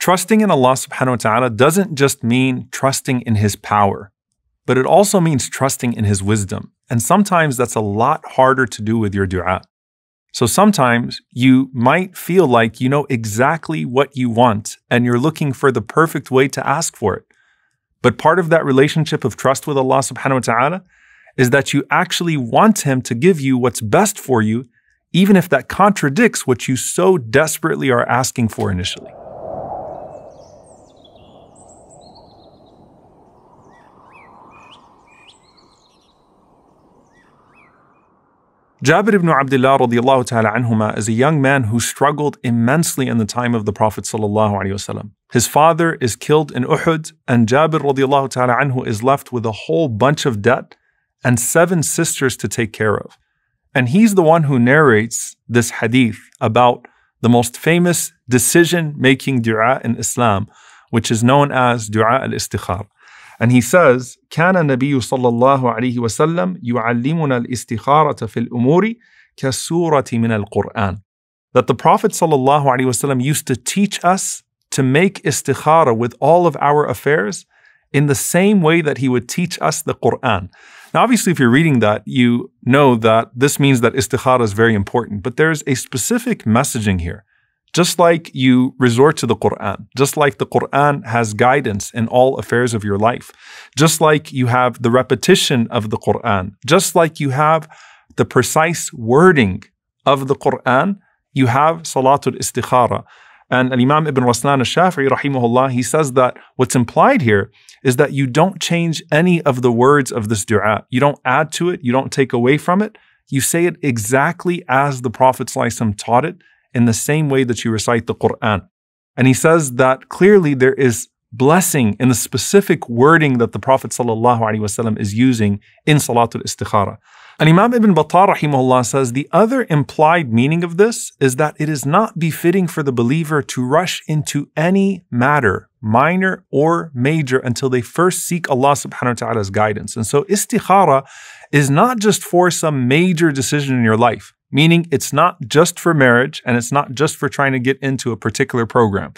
Trusting in Allah subhanahu wa ta'ala doesn't just mean trusting in His power, but it also means trusting in His wisdom. And sometimes that's a lot harder to do with your dua. So sometimes you might feel like you know exactly what you want and you're looking for the perfect way to ask for it. But part of that relationship of trust with Allah subhanahu wa ta'ala is that you actually want Him to give you what's best for you, even if that contradicts what you so desperately are asking for initially. Jabir ibn Abdullah radiallahu ta'ala anhuma is a young man who struggled immensely in the time of the Prophet sallallahu alaihi wasallam. His father is killed in Uhud, and Jabir radiallahu ta'ala anhu is left with a whole bunch of debt and 7 sisters to take care of. And he's the one who narrates this hadith about the most famous decision-making dua in Islam, which is known as dua al-Istikharah. And he says, كان النبي صلى الله عليه وسلم يعلمنا الاستخارة في الأمور كالسورة من القرآن. That the Prophet صلى الله عليه وسلم used to teach us to make istikhara with all of our affairs in the same way that he would teach us the Quran. Now, obviously, if you're reading that, you know that this means that istikhara is very important, but there's a specific messaging here. Just like you resort to the Quran, just like the Quran has guidance in all affairs of your life, just like you have the repetition of the Quran, just like you have the precise wording of the Quran, you have Salatul Istikhara. And Imam Ibn Raslan al-Shafi'i, rahimahullah, he says that what's implied here is that you don't change any of the words of this dua. You don't add to it, you don't take away from it. You say it exactly as the Prophet ﷺ taught it, in the same way that you recite the Quran. And he says that clearly there is blessing in the specific wording that the Prophet ﷺ is using in Salatul Istikhara. And Imam Ibn Battal rahimahullah says the other implied meaning of this is that it is not befitting for the believer to rush into any matter, minor or major, until they first seek Allah subhanahu wa ta'ala's guidance. And so istikhara is not just for some major decision in your life, meaning it's not just for marriage and it's not just for trying to get into a particular program.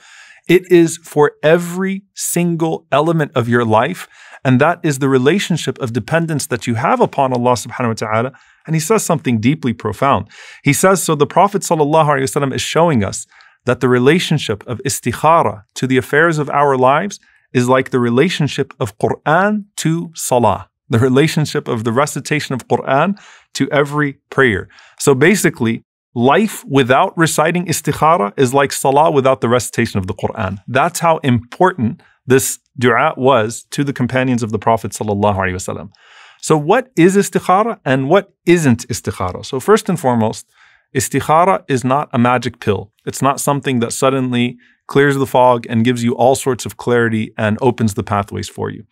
It is for every single element of your life, and that is the relationship of dependence that you have upon Allah subhanahu wa ta'ala. And he says something deeply profound. He says, so the Prophet sallallahu alaihi wasallam is showing us that the relationship of istikhara to the affairs of our lives is like the relationship of Quran to salah, the relationship of the recitation of Quran to every prayer. So basically, life without reciting istikhara is like salah without the recitation of the Quran. That's how important this dua was to the companions of the Prophet sallallahu alaihi wasallam. So what is istikhara and what isn't istikhara? So first and foremost, istikhara is not a magic pill. It's not something that suddenly clears the fog and gives you all sorts of clarity and opens the pathways for you.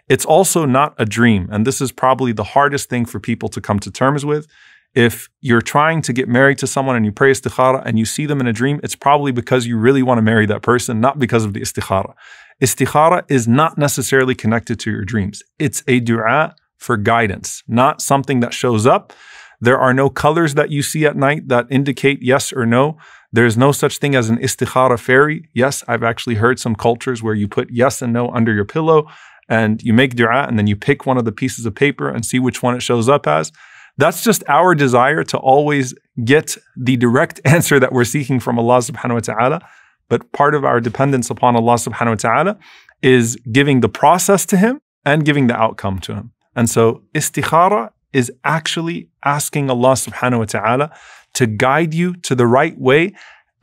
It's also not a dream, and this is probably the hardest thing for people to come to terms with. If you're trying to get married to someone and you pray istikhara and you see them in a dream, it's probably because you really want to marry that person, not because of the istikhara. Istikhara is not necessarily connected to your dreams. It's a dua for guidance, not something that shows up. There are no colors that you see at night that indicate yes or no. There's no such thing as an istikhara fairy. Yes, I've actually heard some cultures where you put yes and no under your pillow and you make dua and then you pick one of the pieces of paper and see which one it shows up as. That's just our desire to always get the direct answer that we're seeking from Allah subhanahu wa ta'ala. But part of our dependence upon Allah subhanahu wa ta'ala is giving the process to Him and giving the outcome to Him. And so istikhara is actually asking Allah subhanahu wa ta'ala to guide you to the right way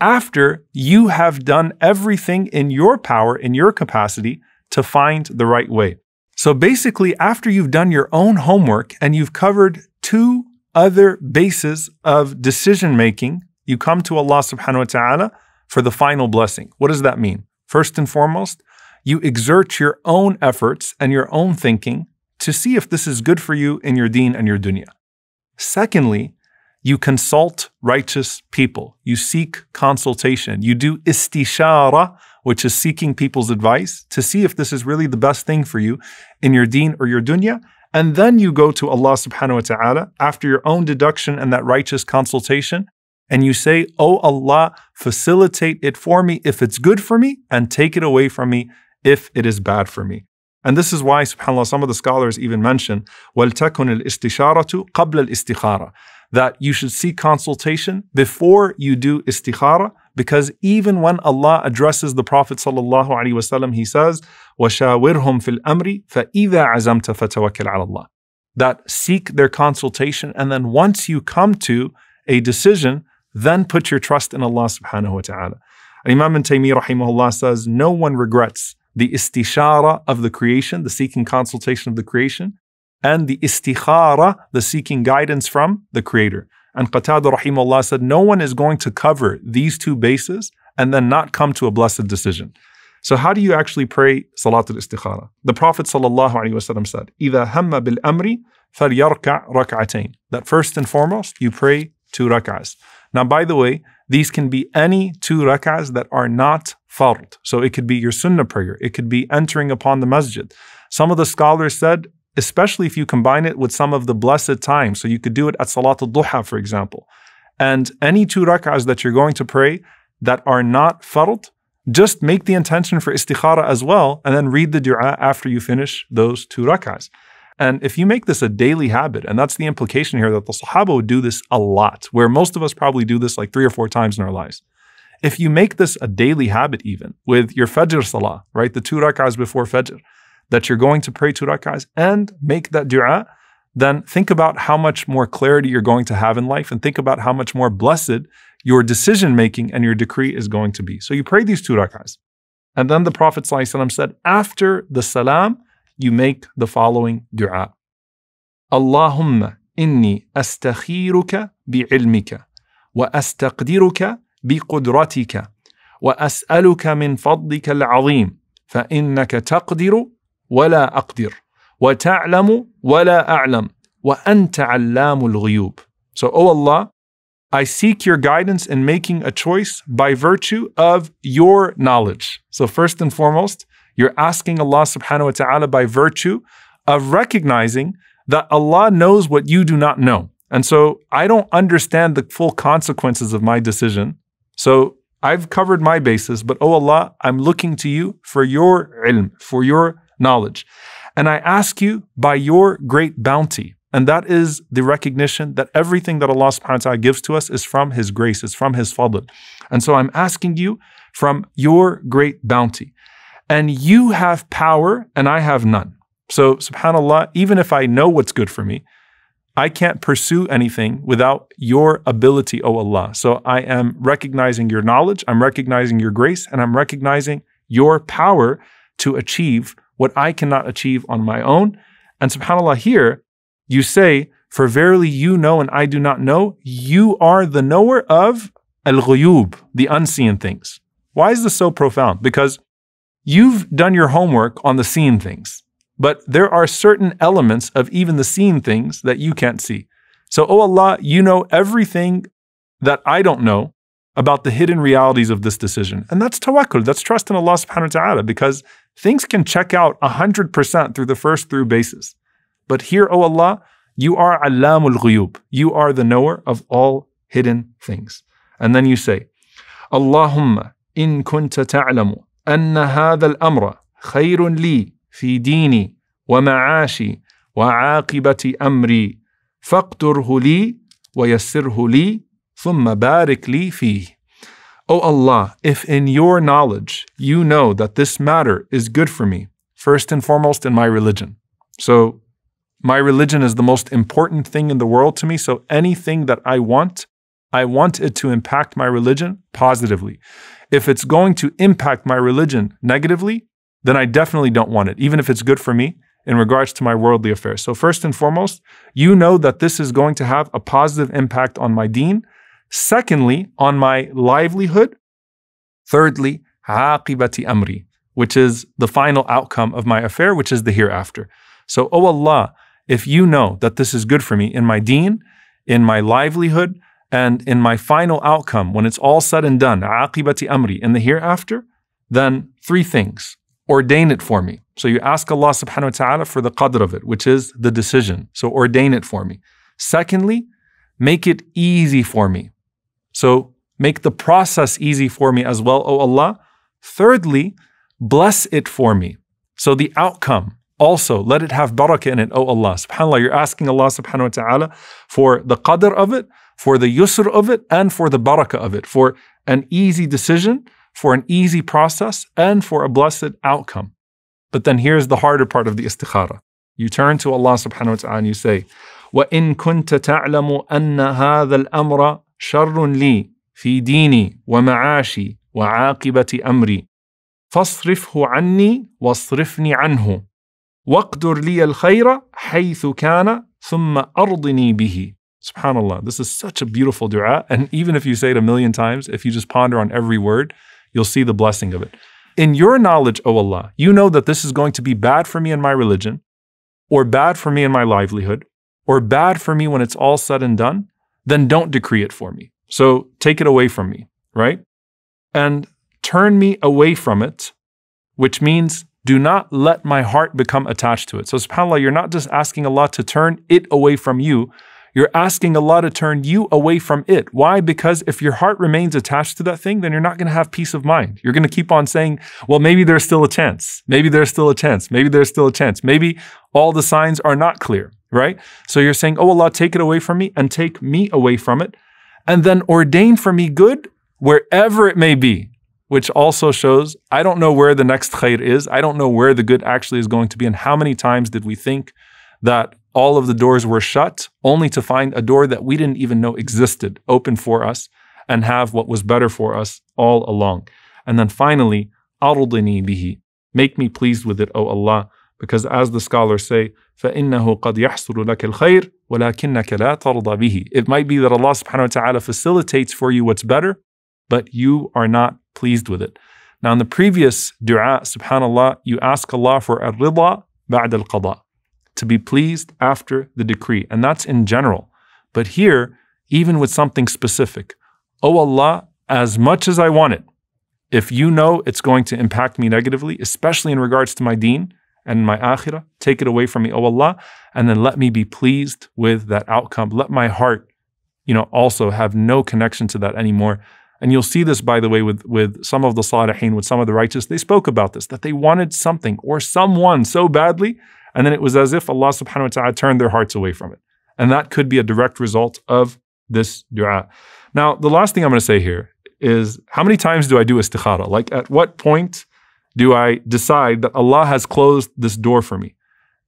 after you have done everything in your power, in your capacity to find the right way. So basically, after you've done your own homework and you've covered 2 other bases of decision making, you come to Allah subhanahu wa ta'ala for the final blessing. What does that mean? First and foremost, you exert your own efforts and your own thinking to see if this is good for you in your deen and your dunya. Secondly, you consult righteous people. You seek consultation. You do istishara, which is seeking people's advice to see if this is really the best thing for you in your deen or your dunya. And then you go to Allah subhanahu wa ta'ala after your own deduction and that righteous consultation, and you say, "Oh Allah, facilitate it for me if it's good for me, and take it away from me if it is bad for me." And this is why, subhanAllah, some of the scholars even mention, وَلْتَكُنِ الْإِسْتِشَارَةُ قَبْلَ الْإِسْتِخَارَةِ, that you should seek consultation before you do istikharah, because even when Allah addresses the Prophet ﷺ, He says, وَشَاوِرْهُمْ فِي الْأَمْرِ فَإِذَا عَزَمْتَ فَتَوَكِّلْ عَلَى اللَّهِ, that seek their consultation, and then once you come to a decision, then put your trust in Allah subhanahu wa ta'ala. Imam Ibn Taymiyyah rahimahullah says, no one regrets the istishara of the creation, the seeking consultation of the creation, and the istikharah, the seeking guidance from the Creator. And Qatada rahimahullah said, no one is going to cover these two bases and then not come to a blessed decision. So how do you actually pray Salatul Istikharah? The Prophet ﷺ said, إِذَا هَمَّ بِالْأَمْرِ فَلْيَرْكَعْ رَكْعَتَيْن, that first and foremost, you pray 2 rak'ahs. Now, by the way, these can be any 2 rak'ahs that are not fard. So it could be your sunnah prayer. It could be entering upon the masjid. Some of the scholars said, especially if you combine it with some of the blessed times. So you could do it at Salatul Duha, for example. And any 2 rak'ahs that you're going to pray that are not fard, just make the intention for istikharah as well, and then read the dua after you finish those 2 rak'ahs. And if you make this a daily habit, and that's the implication here, that the Sahaba would do this a lot, where most of us probably do this like 3 or 4 times in our lives. If you make this a daily habit, even with your Fajr Salah, right, the 2 rak'ahs before Fajr, that you're going to pray 2 rak'ahs and make that dua, then think about how much more clarity you're going to have in life, and think about how much more blessed your decision making and your decree is going to be. So you pray these 2 rak'ahs. And then the Prophet ﷺ said, after the salam, you make the following dua. Allahumma inni astakhiruka bi'ilmika wa astaqdiruka biqudratika wa as'aluka min fadlika al-azim fa innaka taqdiru wa la aqdir wa ta'lamu wa la a'lam wa anta 'allamul ghuyub. So, O Allah, I seek your guidance in making a choice by virtue of your knowledge. So first and foremost, you're asking Allah subhanahu wa ta'ala by virtue of recognizing that Allah knows what you do not know. And so I don't understand the full consequences of my decision. So I've covered my bases, but oh Allah, I'm looking to you for your ilm, for your knowledge. And I ask you by your great bounty. And that is the recognition that everything that Allah subhanahu wa ta'ala gives to us is from His grace, it's from His fadl. And so I'm asking you from your great bounty. And you have power and I have none. So subhanAllah, even if I know what's good for me, I can't pursue anything without your ability, O Allah. So I am recognizing your knowledge, I'm recognizing your grace, and I'm recognizing your power to achieve what I cannot achieve on my own. And subhanAllah, here you say, for verily you know and I do not know, you are the knower of al-ghuyub, the unseen things. Why is this so profound? Because you've done your homework on the seen things, but there are certain elements of even the seen things that you can't see. So, oh Allah, you know everything that I don't know about the hidden realities of this decision. And that's tawakkul, that's trust in Allah subhanahu wa ta'ala, because things can check out 100% through the first 3 bases. But here, oh Allah, you are allamul ghuyub. You are the knower of all hidden things. And then you say, Allahumma in kunta ta'lamu anna hadha al-amra khayrun li fi dini wa ma'ashi wa aqibati amri faqdurhu li wa yassirhu li thumma barik li fihi. O Allah, if in your knowledge you know that this matter is good for me, first and foremost in my religion. So my religion is the most important thing in the world to me. So anything that I want it to impact my religion positively. If it's going to impact my religion negatively, then I definitely don't want it, even if it's good for me in regards to my worldly affairs. So first and foremost, you know that this is going to have a positive impact on my deen. Secondly, on my livelihood. Thirdly, aqibati amri, which is the final outcome of my affair, which is the hereafter. So, oh Allah, if you know that this is good for me in my deen, in my livelihood, and in my final outcome, when it's all said and done, aqibati amri, in the hereafter, then 3 things. Ordain it for me. So you ask Allah subhanahu wa ta'ala for the qadr of it, which is the decision. So ordain it for me. Secondly, make it easy for me. So make the process easy for me as well, O Allah. Thirdly, bless it for me. So the outcome, also, let it have barakah in it, O Allah. SubhanAllah, you're asking Allah subhanahu wa ta'ala for the qadr of it, for the yusr of it, and for the barakah of it, for an easy decision, for an easy process, and for a blessed outcome. But then here's the harder part of the istikharah. You turn to Allah subhanahu wa ta'ala and you say, وَإِن كُنْتَ تَعْلَمُ أَنَّ هَذَا الْأَمْرَ شَرٌّ لِي فِي دِينِي وَمَعَاشِي وَعَاقِبَةِ أَمْرِي فَاصْرِفْهُ عَنِّي وَاصْرِفْنِي عَنْهُ وَاقْدُرْ لِيَ الْخَيْرَ حَيْثُ كَانَ ثُمَّ أَرْضِنِي بِهِ. SubhanAllah, this is such a beautiful dua. And even if you say it 1,000,000 times, if you just ponder on every word, you'll see the blessing of it. In your knowledge, O Allah, you know that this is going to be bad for me in my religion, or bad for me in my livelihood, or bad for me when it's all said and done, then don't decree it for me. So take it away from me, right? And turn me away from it, which means do not let my heart become attached to it. So subhanAllah, you're not just asking Allah to turn it away from you, you're asking Allah to turn you away from it. Why? Because if your heart remains attached to that thing, then you're not going to have peace of mind. You're going to keep on saying, well, maybe there's still a chance. Maybe there's still a chance. Maybe there's still a chance. Maybe all the signs are not clear, right? So you're saying, oh Allah, take it away from me and take me away from it. And then ordain for me good wherever it may be, which also shows, I don't know where the next khair is. I don't know where the good actually is going to be. And how many times did we think that all of the doors were shut, only to find a door that we didn't even know existed open for us and have what was better for us all along. And then finally, أَرْضِنِي بِهِ. Make me pleased with it, O Allah, because as the scholars say, فَإِنَّهُ قَدْ يَحْصُلُ لَكَ الْخَيْرِ وَلَكِنَّكَ لَا تَرْضَى بِهِ. It might be that Allah subhanahu wa ta'ala facilitates for you what's better, but you are not pleased with it. Now in the previous dua, subhanAllah, you ask Allah for الرضا بعد القضاء, to be pleased after the decree. And that's in general. But here, even with something specific, oh Allah, as much as I want it, if you know it's going to impact me negatively, especially in regards to my deen and my akhirah, take it away from me, oh Allah, and then let me be pleased with that outcome. Let my heart, also have no connection to that anymore. And you'll see this, by the way, with some of the salihin, with some of the righteous, they spoke about this, that they wanted something or someone so badly, and then it was as if Allah subhanahu wa ta'ala turned their hearts away from it. And that could be a direct result of this dua. Now, the last thing I'm going to say here is, how many times do I do istikharah? Like, at what point do I decide that Allah has closed this door for me?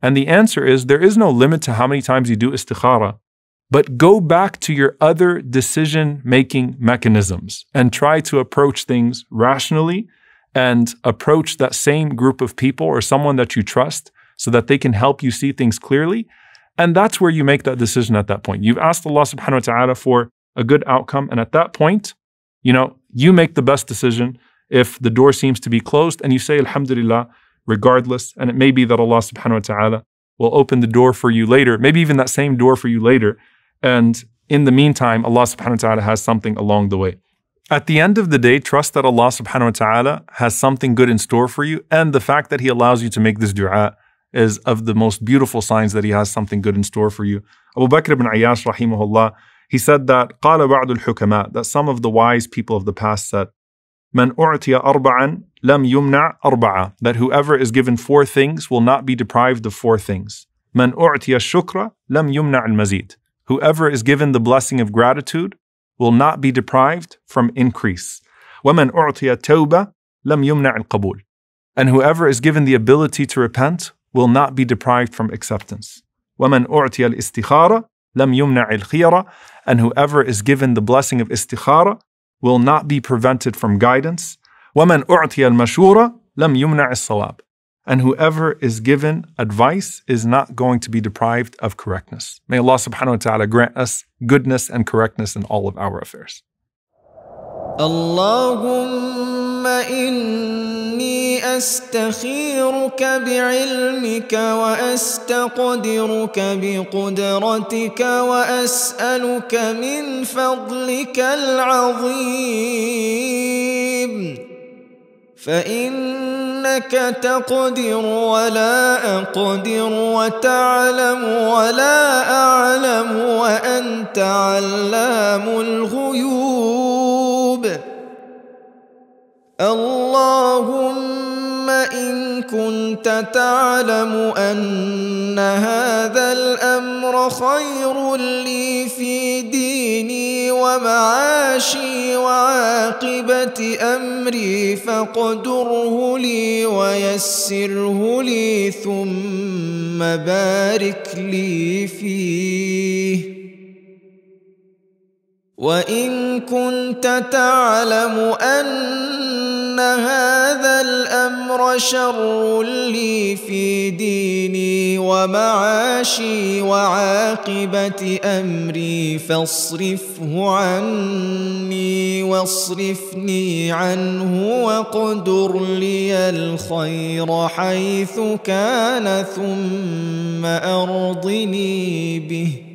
And the answer is, there is no limit to how many times you do istikharah, but go back to your other decision-making mechanisms and try to approach things rationally and approach that same group of people or someone that you trust so that they can help you see things clearly. And that's where you make that decision at that point. You've asked Allah subhanahu wa ta'ala for a good outcome. And at that point, you make the best decision if the door seems to be closed, and you say, Alhamdulillah, regardless. And it may be that Allah subhanahu wa ta'ala will open the door for you later, maybe even that same door for you later. And in the meantime, Allah subhanahu wa ta'ala has something along the way. At the end of the day, trust that Allah subhanahu wa ta'ala has something good in store for you. And the fact that He allows you to make this dua is of the most beautiful signs that He has something good in store for you. Abu Bakr ibn Ayyash, rahimahullah, he said that قال بعض الحكماء, that some of the wise people of the past said, من أعطي أربعا لم يمنع أربعة, that whoever is given 4 things will not be deprived of 4 things. من أعطي الشكر لم يمنع المزيد, whoever is given the blessing of gratitude will not be deprived from increase. ومن أعطي التوبة لم يمنع القبول, and whoever is given the ability to repent will not be deprived from acceptance. وَمَنْ أُعْتِيَ الْإِسْتِخَارَةَ لَمْ يُمْنَعِ الْخِيَرَةَ, and whoever is given the blessing of istikharah will not be prevented from guidance. وَمَنْ أُعْتِيَ الْمَشُورَةَ لَمْ يُمْنَعِ الصَّوَابَ, and whoever is given advice is not going to be deprived of correctness. May Allah subhanahu wa ta'ala grant us goodness and correctness in all of our affairs. اللهم إني أستخيرك بعلمك وأستقدرك بقدرتك وأسألك من فضلك العظيم، فإنك تقدر ولا أقدر وتعلم ولا أعلم وأنت علام الغيوب. اللهم إن كنت تعلم أن هذا الأمر خير لي في ديني ومعاشي وعاقبة أمري فاقدره لي ويسره لي ثم بارك لي فيه. وإن كنت تعلم أن هذا الأمر شر لي في ديني ومعاشي وعاقبة أمري فاصرفه عني واصرفني عنه واقدر لي الخير حيث كان ثم أرضني به.